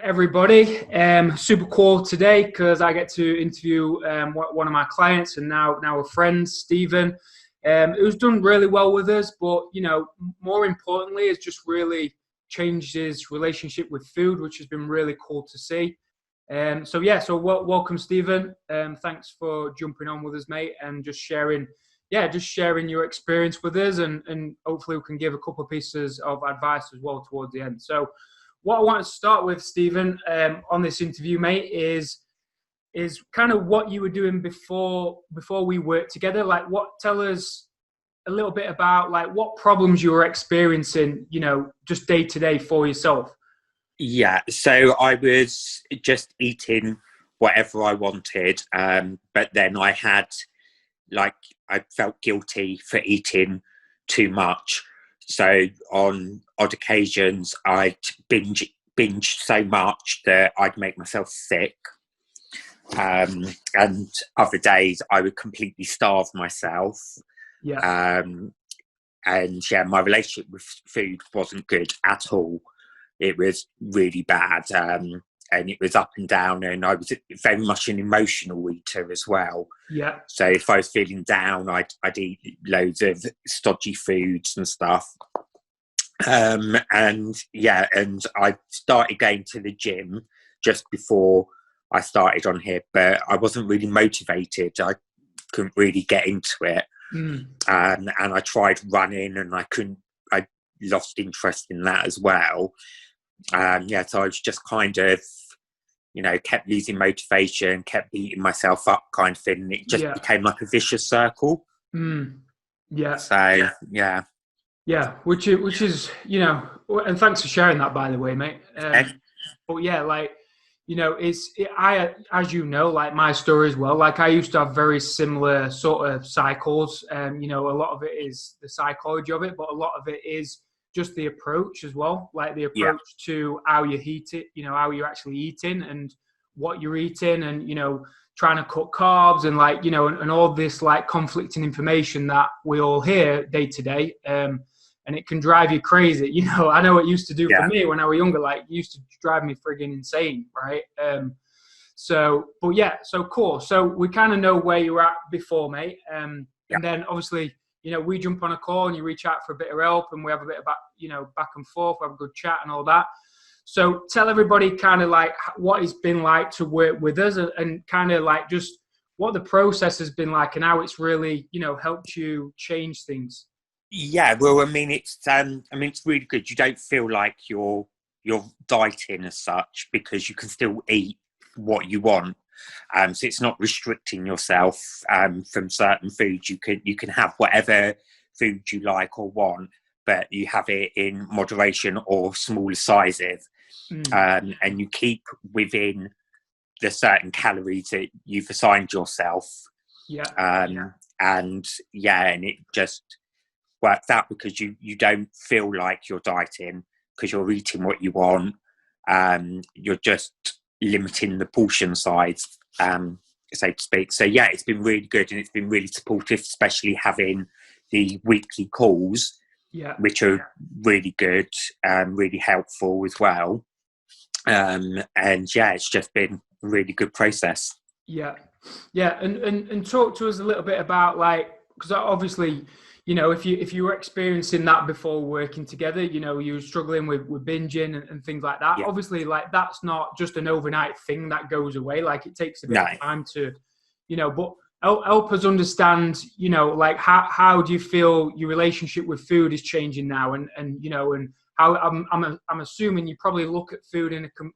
everybody. Super cool today because I get to interview one of my clients and now a friend, Stephen, who's done really well with us. But more importantly, has just really changed his relationship with food, which has been really cool to see. So welcome, Stephen. Thanks for jumping on with us, mate, and just sharing your experience with us, and hopefully we can give a couple of pieces of advice as well towards the end. So what I want to start with, Stephen, on this interview, mate, is kind of what you were doing before we worked together. Tell us a little bit about what problems you were experiencing, just day to day for yourself. Yeah, so I was just eating whatever I wanted, but then I felt guilty for eating too much. So on odd occasions, I'd binge so much that I'd make myself sick. And other days, I would completely starve myself. Yeah. And my relationship with food wasn't good at all. It was really bad, and it was up and down, and I was very much an emotional eater as well. Yeah. So if I was feeling down, I'd eat loads of stodgy foods and stuff. And I started going to the gym just before I started on here, but I wasn't really motivated. I couldn't really get into it. And I tried running, and I lost interest in that as well. So I was just kind of, kept losing motivation, kept beating myself up kind of thing. And it just became like a vicious circle. Yeah. So, yeah. Yeah, which is, and thanks for sharing that, by the way, mate. But yeah, as my story as well, I used to have very similar sort of cycles. A lot of it is the psychology of it, but a lot of it is just the approach as well, like the approach to how you eat it, how you're actually eating and what you're eating, and trying to cut carbs and and all this conflicting information that we all hear day to day, and it can drive you crazy. I know it used to do for me when I was younger. It used to drive me frigging insane, right? So cool. So we kind of know where you're at before, mate. And then obviously, we jump on a call and you reach out for a bit of help, and we have a bit of back and forth, we have a good chat and all that. So tell everybody kind of what it's been like to work with us, and kind of just what the process has been like, and how it's really, helped you change things. Yeah, well, it's really good. You don't feel like you're dieting as such, because you can still eat what you want. So it's not restricting yourself from certain foods. You can have whatever food you like or want, but you have it in moderation or smaller sizes, and you keep within the certain calories that you've assigned yourself. And it just works out, because you don't feel like you're dieting, because you're eating what you want. You're just limiting the portion size, so to speak. So it's been really good, and it's been really supportive, especially having the weekly calls, which are really good and really helpful as well. It's just been a really good process. And talk to us a little bit about because obviously, if you were experiencing that before working together, you were struggling with binging and things like that. Obviously, that's not just an overnight thing that goes away. It takes a bit of time to, but help us understand, how do you feel your relationship with food is changing now, and how I'm assuming you probably look at food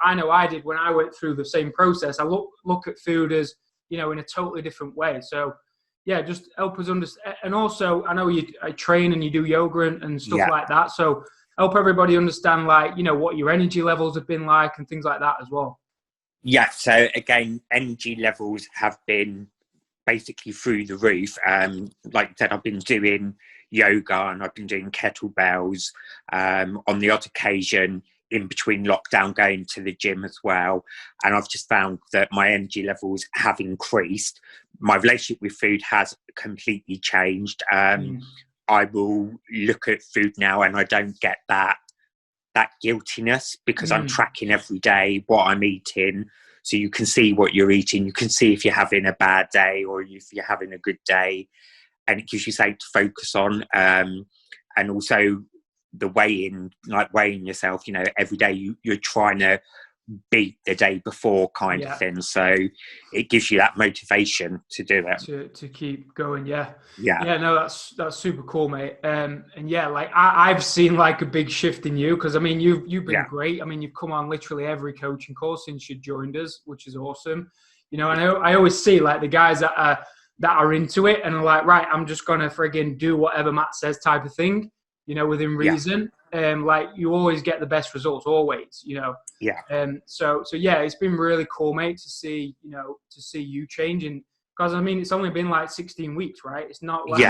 I know I did when I went through the same process. I look at food as, in a totally different way. So just help us understand. And also, I know I train and you do yoga and stuff like that. So help everybody understand, what your energy levels have been like and things like that as well. Yeah. So again, energy levels have been basically through the roof. Like I said, I've been doing yoga and I've been doing kettlebells, on the odd occasion in between lockdown, going to the gym as well. And I've just found that my energy levels have increased. My relationship with food has completely changed. I will look at food now and I don't get that that guiltiness, because I'm Mm. tracking every day what I'm eating. So you can see what you're eating. You can see if you're having a bad day or if you're having a good day. And it gives you something to focus on. And also the weighing yourself, every day you're trying to beat the day before kind of thing. So it gives you that motivation to do it. To keep going. Yeah. Yeah. No, that's super cool, mate. And yeah, like I've seen like a big shift in you, because I mean you've been great. I mean, you've come on literally every coaching course since you joined us, which is awesome. And I always see like the guys that are into it and are like, right, I'm just gonna friggin' do whatever Matt says type of thing, within reason. Like you always get the best results, always, So yeah, it's been really cool, mate, to see you changing, because I mean it's only been like 16 weeks, right? It's not like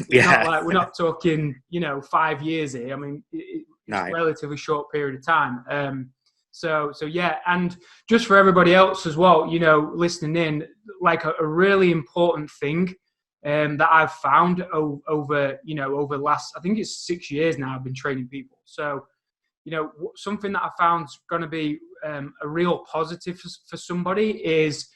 not like we're not talking 5 years here. I mean it's a relatively short period of time. So yeah, and just for everybody else as well, listening in, like a really important thing that I've found over the last, I think it's 6 years now I've been training people. So, something that I found is going to be a real positive for somebody is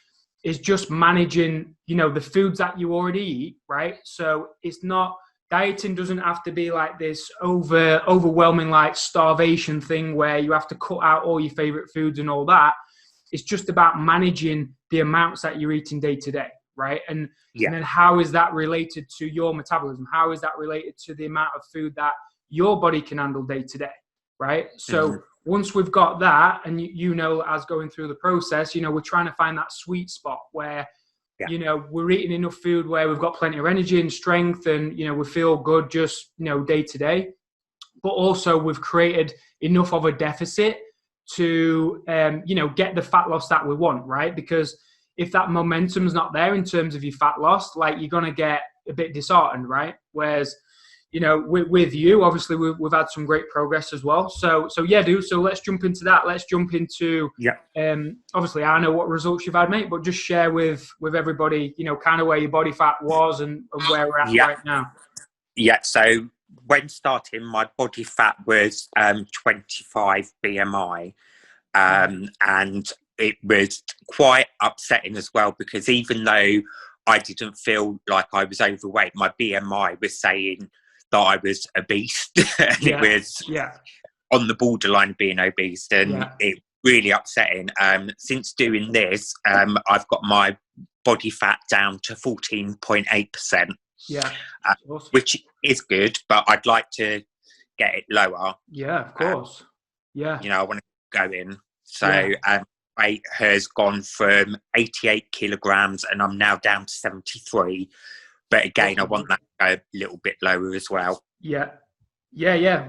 just managing, the foods that you already eat, right? So it's not, dieting doesn't have to be like this overwhelming like starvation thing where you have to cut out all your favorite foods and all that. It's just about managing the amounts that you're eating day to day. Right. And then how is that related to your metabolism? How is that related to the amount of food that your body can handle day to day? Right. So once we've got that, and as going through the process, we're trying to find that sweet spot where, we're eating enough food where we've got plenty of energy and strength and, we feel good just, day to day. But also we've created enough of a deficit to, get the fat loss that we want. Right. Because if that momentum's not there in terms of your fat loss, like you're going to get a bit disheartened, right? Whereas, with you, obviously we've had some great progress as well. So yeah, dude. So let's jump into that. Let's jump into, obviously I know what results you've had, mate, but just share with everybody, kind of where your body fat was and where we're at right now. Yeah. So when starting, my body fat was 25 BMI, and it was quite upsetting as well, because even though I didn't feel like I was overweight, my BMI was saying that I was obese. And it was on the borderline of being obese, and it really upsetting. Since doing this, I've got my body fat down to 14.8%. Awesome. Which is good, but I'd like to get it lower. Yeah, of course. I want to go in. So weight has gone from 88 kilograms and I'm now down to 73. But again, I want that to go a little bit lower as well. Yeah.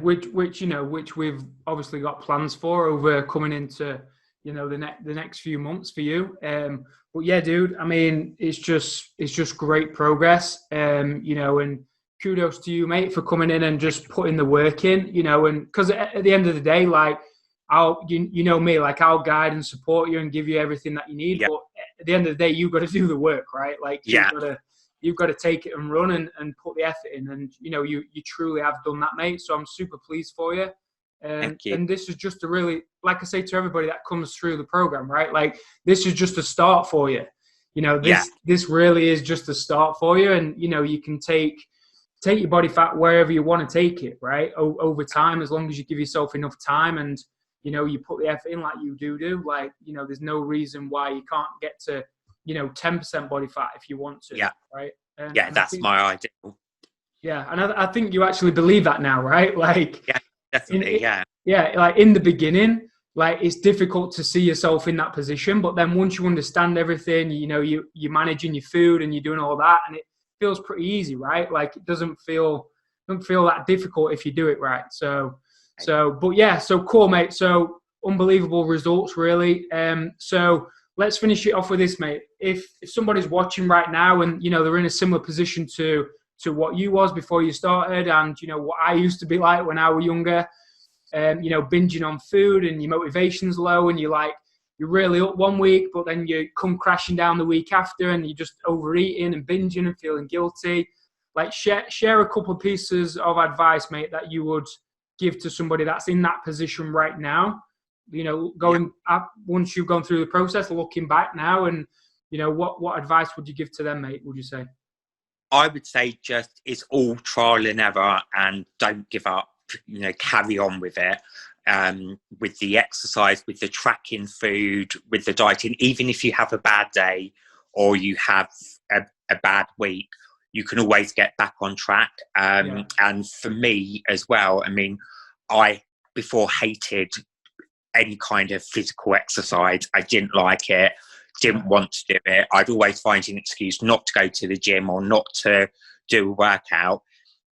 Which we've obviously got plans for over coming into, the next few months for you. But yeah, dude, I mean, it's just great progress. And kudos to you, mate, for coming in and just putting the work in, and because at the end of the day, like, I'll me, like I'll guide and support you and give you everything that you need. But at the end of the day, you've got to do the work, right? Like you've got to take it and run and put the effort in. And you truly have done that, mate. So I'm super pleased for you. Thank you. And this is just a really, like I say to everybody that comes through the program, right? Like this is just a start for you. This really is just a start for you. And you can take your body fat wherever you want to take it, right? Over time, as long as you give yourself enough time and you put the effort in like you do, like, there's no reason why you can't get to, 10% body fat if you want to, right? And that's my ideal. Yeah, and I think you actually believe that now, right? Like, definitely, like in the beginning, like it's difficult to see yourself in that position, but then once you understand everything, you're managing your food and you're doing all that, and it feels pretty easy, right? Like it doesn't feel that difficult if you do it right. So cool, mate. So unbelievable results, really. So let's finish it off with this, mate. If somebody's watching right now and they're in a similar position to what you was before you started, and what I used to be like when I was younger, binging on food and your motivation's low and you're really up one week, but then you come crashing down the week after and you're just overeating and binging and feeling guilty. Like share a couple of pieces of advice, mate, that you would give to somebody that's in that position right now? You know, going up once you've gone through the process, looking back now, and you know, what advice would you give to them, mate? Would you say? I would say just it's all trial and error, and don't give up. You know, carry on with it. With the exercise, with the tracking food, with the dieting. Even if you have a bad day or you have a bad week, you can always get back on track. And for me as well, I mean, I before hated any kind of physical exercise. I didn't like it, didn't want to do it. I'd always find an excuse not to go to the gym or not to do a workout.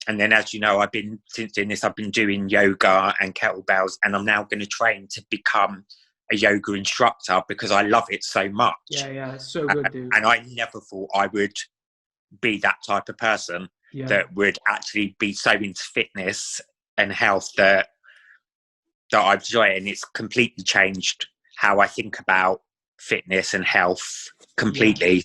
And then, as you know, since doing this, I've been doing yoga and kettlebells, and I'm now going to train to become a yoga instructor because I love it so much. Yeah, it's so good, dude. And I never thought I would be that type of person that would actually be so into fitness and health that I enjoy it. And it's completely changed how I think about fitness and health completely.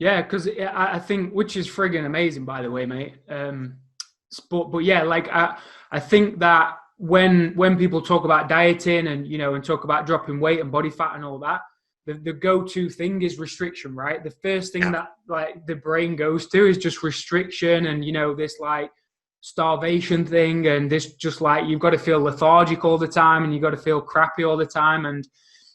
Yeah, because I think, which is friggin' amazing, by the way, mate. But yeah, like I think that when people talk about dieting and, you know, and talk about dropping weight and body fat and all that, the go-to thing is restriction, right? The first thing that like the brain goes to is just restriction, and, you know, this like starvation thing, and this just like you've got to feel lethargic all the time, and you've got to feel crappy all the time, and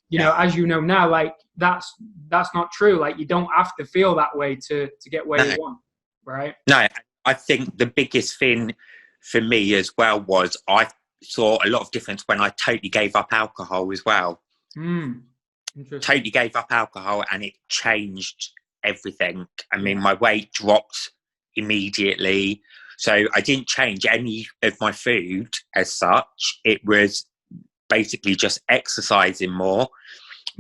you know, as you know now, like that's not true. Like you don't have to feel that way to get where you want, right? No, I think the biggest thing for me as well was I saw a lot of difference when I totally gave up alcohol as well. Totally gave up alcohol, and it changed everything. I mean, my weight dropped immediately. So I didn't change any of my food as such. It was basically just exercising more,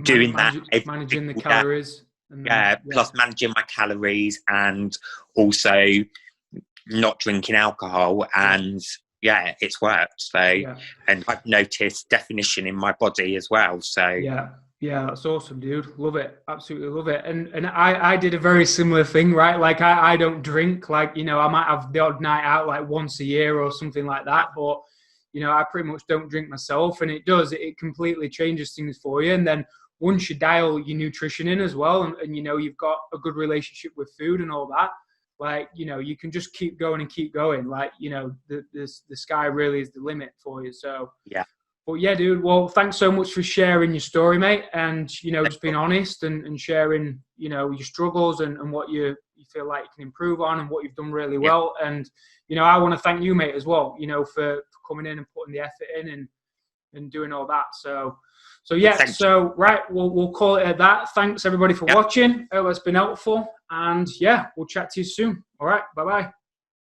doing managing the calories. Plus managing my calories, and also not drinking alcohol. And it's worked. So, and I've noticed definition in my body as well. So yeah, that's awesome, dude. Love it. Absolutely love it. And I did a very similar thing, right? Like I don't drink, like, you know, I might have the odd night out like once a year or something like that. But, you know, I pretty much don't drink myself, and it completely changes things for you. And then once you dial your nutrition in as well, and you know, you've got a good relationship with food and all that, like, you know, you can just keep going and keep going. Like, you know, the sky really is the limit for you. So, But yeah, dude, well, thanks so much for sharing your story, mate. And, you know, just being honest and sharing, you know, your struggles and what you feel like you can improve on and what you've done really well. And, you know, I want to thank you, mate, as well, you know, for coming in and putting the effort in and doing all that. So yeah, right, we'll call it at that. Thanks, everybody, for watching. Hope it's been helpful. And, yeah, we'll chat to you soon. All right, bye-bye.